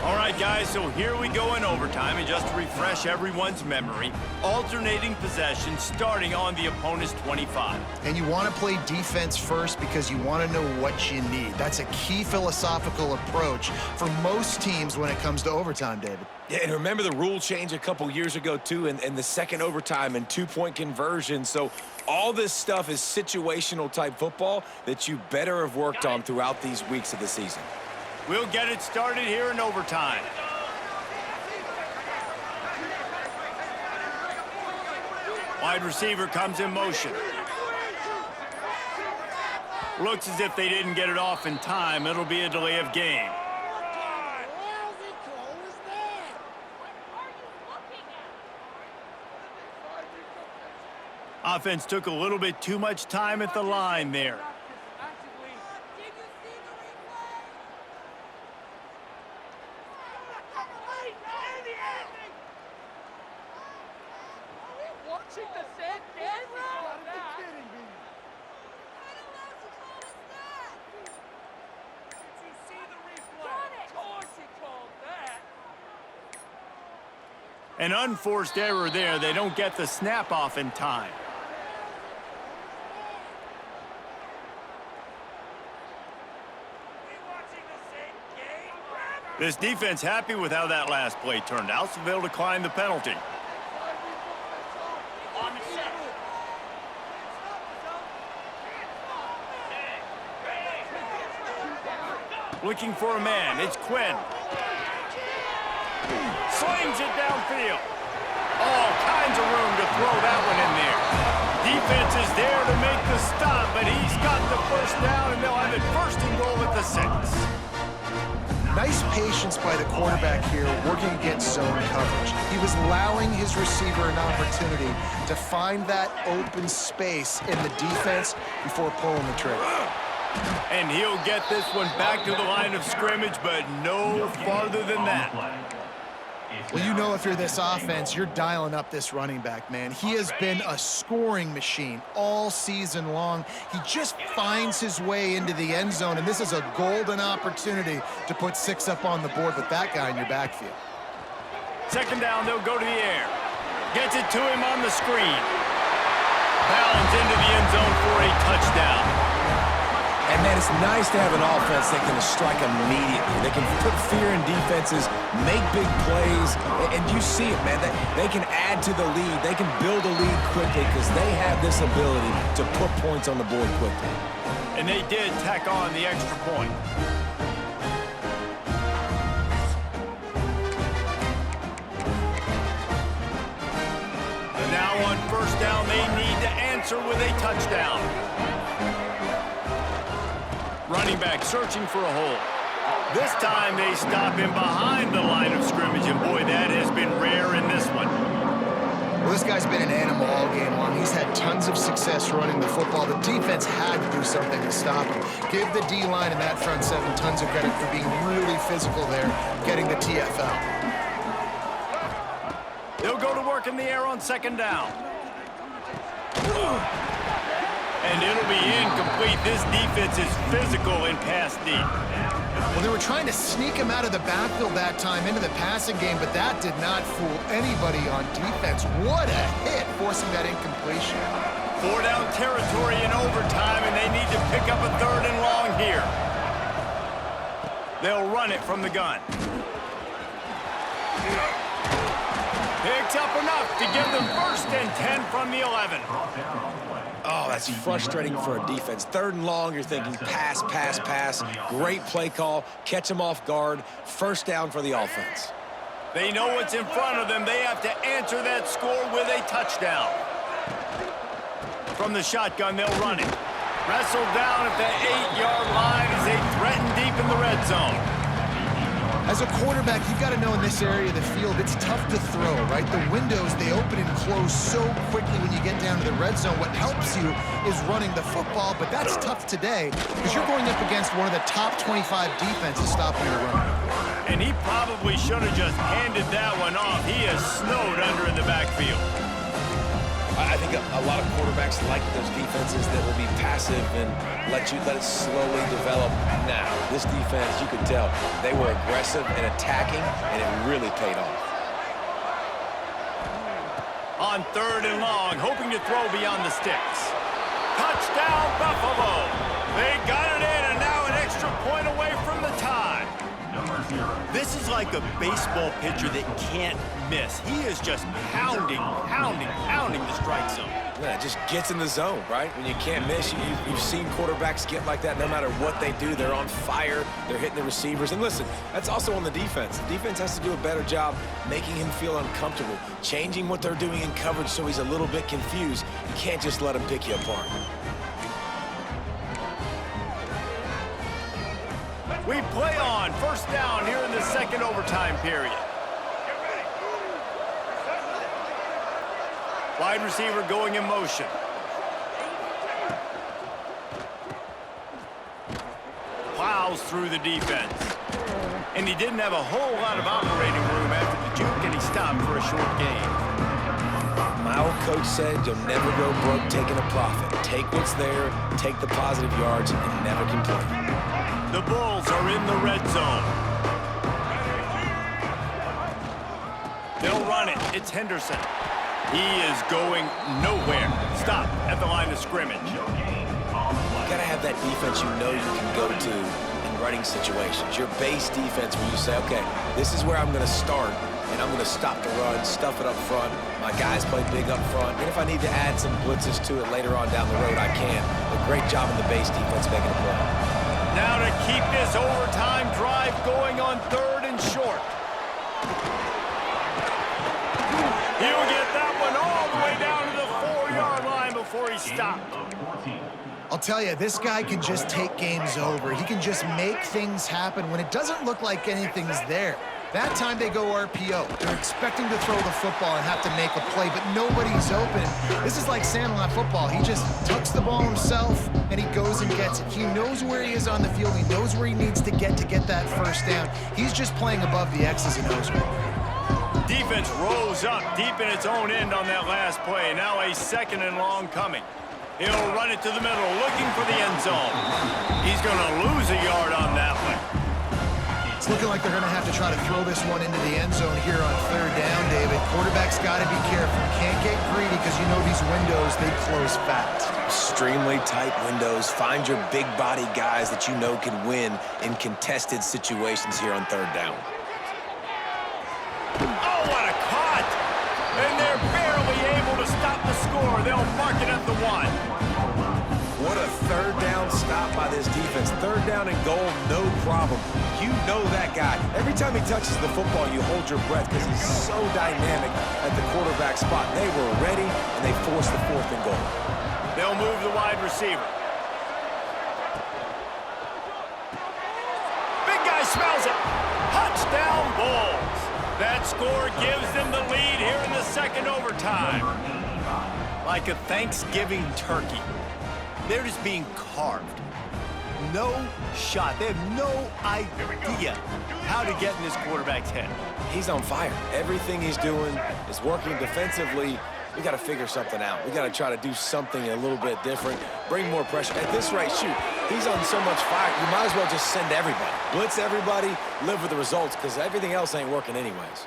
All right, guys, so here we go in overtime, and just to refresh everyone's memory, alternating possession starting on the opponent's 25. And you want to play defense first because you want to know what you need. That's a key philosophical approach for most teams when it comes to overtime, David. Yeah, and remember the rule change a couple years ago, too, and the second overtime and 2-point conversion. So all this stuff is situational type football that you better have worked on throughout these weeks of the season. We'll get it started here in overtime. Wide receiver comes in motion. Looks as if they didn't get it off in time. It'll be a delay of game. Offense took a little bit too much time at the line there. An unforced error there. They don't get the snap off in time. This defense happy with how that last play turned out, so they'll decline the penalty. Looking for a man. It's Quinn. Slings it downfield. All kinds of room to throw that one in there. Defense is there to make the stop, but he's got the first down, and they'll have it first and goal at the 6. Nice patience by the quarterback here, working against zone coverage. He was allowing his receiver an opportunity to find that open space in the defense before pulling the trigger. And he'll get this one back to the line of scrimmage, but no farther than that. Well, you know if you're this offense, you're dialing up this running back, man. He has been a scoring machine all season long. He just finds his way into the end zone, and this is a golden opportunity to put 6 up on the board with that guy in your backfield. Second down, they'll go to the air. Gets it to him on the screen. Bounds into the end zone for a touchdown. And, man, it's nice to have an offense that can strike immediately. They can put fear in defenses, make big plays, and you see it, man. They can add to the lead. They can build a lead quickly because they have this ability to put points on the board quickly. And they did tack on the extra point. Now on first down, they need to answer with a touchdown. Running back searching for a hole. This time they stop him behind the line of scrimmage, and boy, that has been rare in this one. Well, this guy's been an animal all game long. He's had tons of success running the football. The defense had to do something to stop him. Give the D-line and that front 7 tons of credit for being really physical there, getting the TFL. They'll go to work in the air on second down. And it'll be incomplete. This defense is physical in pass deep. Well, they were trying to sneak him out of the backfield that time into the passing game, but that did not fool anybody on defense. What a hit, forcing that incompletion. 4 down territory in overtime, and they need to pick up a 3rd and long here. They'll run it from the gun. Picks up enough to give them 1st and 10 from the 11. Oh, that's frustrating for a defense. 3rd and long, you're thinking pass, pass, pass. Great play call. Catch them off guard. 1st down for the offense. They know what's in front of them. They have to answer that score with a touchdown. From the shotgun, they'll run it. Wrestled down at the 8-yard line as they threaten deep in the red zone. As a quarterback, you've got to know in this area of the field, it's tough to throw, right? The windows, they open and close so quickly when you get down to the red zone. What helps you is running the football, but that's tough today because you're going up against one of the top 25 defenses stopping the run. And he probably should have just handed that one off. He is snowed under in the backfield. I think a lot of quarterbacks like those defenses that will be passive and let it slowly develop. Now, this defense, you could tell, they were aggressive and attacking, and it really paid off. On 3rd and long, hoping to throw beyond the sticks. Touchdown, Buffalo! They got it in, and now an extra point away from the tie. This is like a baseball pitcher that can't miss. He is just pounding the strike zone. Yeah, it just gets in the zone, right? When you can't miss, you've seen quarterbacks get like that no matter what they do. They're on fire. They're hitting the receivers. And listen, that's also on the defense. The defense has to do a better job making him feel uncomfortable, changing what they're doing in coverage so he's a little bit confused. You can't just let him pick you apart. We play on 1st down here in the 2nd overtime period. Wide receiver going in motion. Plows through the defense. And he didn't have a whole lot of operating room after the juke, and he stopped for a short gain. My old coach said you'll never go broke taking a profit. Take what's there, take the positive yards, and never complain. The Bulls are in the red zone. They'll run it. It's Henderson. He is going nowhere. Stop at the line of scrimmage. You got to have that defense you know you can go to in running situations. Your base defense where you say, okay, this is where I'm going to start, and I'm going to stop the run, stuff it up front. My guys play big up front. And if I need to add some blitzes to it later on down the road, I can. A great job in the base defense making a play. Now to keep this overtime drive going on 3rd and short. He'll get that one all the way down to the 4-yard line before he stopped. I'll tell you, this guy can just take games over. He can just make things happen when it doesn't look like anything's there. That time they go RPO. They're expecting to throw the football and have to make a play, but nobody's open. This is like Sandlot football. He just tucks the ball himself, and he goes and gets it. He knows where he is on the field. He knows where he needs to get that first down. He's just playing above the X's and O's right now. Defense rose up deep in its own end on that last play. Now a 2nd and long coming. He'll run it to the middle, looking for the end zone. He's going to lose a yard on that one. It's looking like they're going to have to try to throw this one into the end zone here on 3rd down, David. Quarterback's got to be careful. Can't get greedy because you know these windows, they close fast. Extremely tight windows. Find your big body guys that you know can win in contested situations here on 3rd down. Oh, what a cut! And they're barely able to stop the score. They'll mark it at the 1. What a 3rd down stop by this defense. 3rd down and goal, no problem. You know that guy. Every time he touches the football, you hold your breath because he's so dynamic at the quarterback spot. They were ready, and they forced the 4th and goal. They'll move the wide receiver. Big guy smells it. Touchdown Bulls. That score gives them the lead here in the 2nd overtime. Like a Thanksgiving turkey. They're just being carved. No shot. They have no idea how to get in this quarterback's head. He's on fire. Everything he's doing is working defensively. We got to figure something out. We got to try to do something a little bit different, bring more pressure. At this rate, shoot, he's on so much fire, you might as well just send everybody. Blitz everybody, live with the results, because everything else ain't working anyways.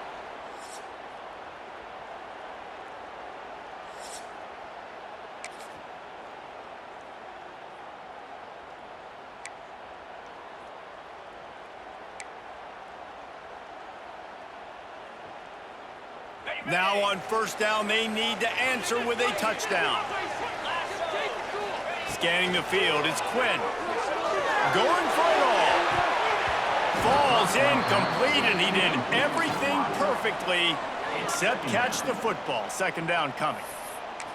Now on 1st down, they need to answer with a touchdown. Scanning the field, it's Quinn. Going for it all. Falls incomplete, and he did everything perfectly except catch the football. 2nd down coming.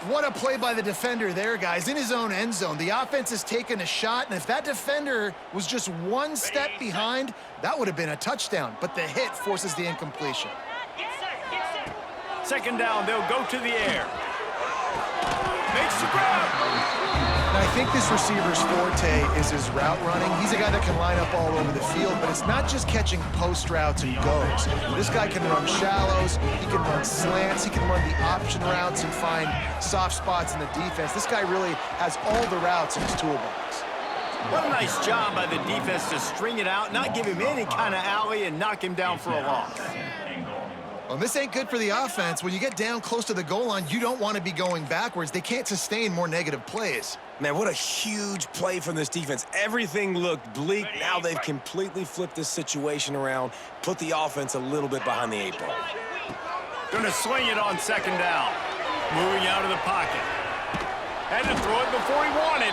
What a play by the defender there, guys. In his own end zone, the offense has taken a shot, and if that defender was just 1 step behind, that would have been a touchdown. But the hit forces the incompletion. 2nd down, they'll go to the air. Makes the grab. And I think this receiver's forte is his route running. He's a guy that can line up all over the field, but it's not just catching post routes and goes. This guy can run shallows, he can run slants, he can run the option routes and find soft spots in the defense. This guy really has all the routes in his toolbox. What a nice job by the defense to string it out, not give him any kind of alley, and knock him down for a loss. Well, this ain't good for the offense. When you get down close to the goal line, you don't want to be going backwards. They can't sustain more negative plays. Man, what a huge play from this defense. Everything looked bleak. Now they've completely flipped this situation around, put the offense a little bit behind the 8 ball. Going to swing it on 2nd down. Moving out of the pocket. Had to throw it before he wanted.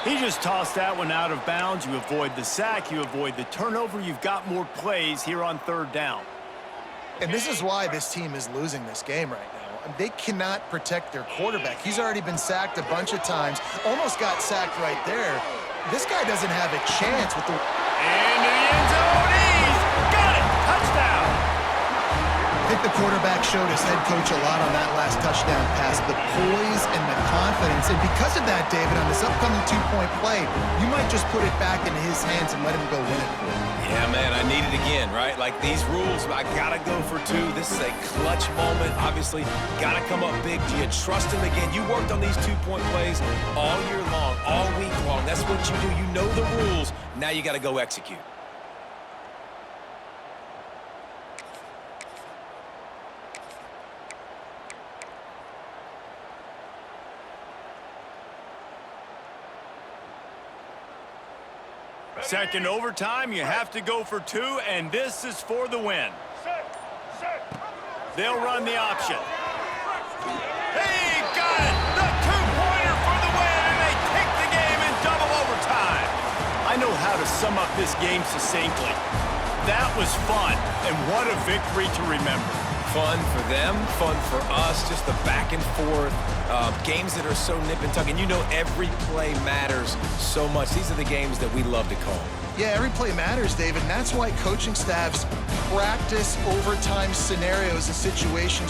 He just tossed that one out of bounds. You avoid the sack, you avoid the turnover. You've got more plays here on 3rd down. And this is why this team is losing this game right now. They cannot protect their quarterback. He's already been sacked a bunch of times. Almost got sacked right there. This guy doesn't have a chance with the... Into the end zone. He's got it. Touchdown. I think the quarterback showed his head coach a lot on that last touchdown pass, the poise and the confidence. And because of that, David, on this upcoming 2-point play, you might just put it back into his hands and let him go win it. Yeah, man, I need it again, right? Like these rules, I gotta go for 2. This is a clutch moment. Obviously, gotta come up big. Do you trust him again? You worked on these 2-point plays all year long, all week long. That's what you do. You know the rules. Now you gotta go execute. Second overtime, you have to go for 2, and this is for the win. They'll run the option. He got it! The 2-pointer for the win, and they take the game in double overtime. I know how to sum up this game succinctly. That was fun, and what a victory to remember. Fun for them, fun for us, just the back and forth, games that are so nip and tuck. And you know every play matters so much. These are the games that we love to call. Yeah, every play matters, David, and that's why coaching staffs practice overtime scenarios and situations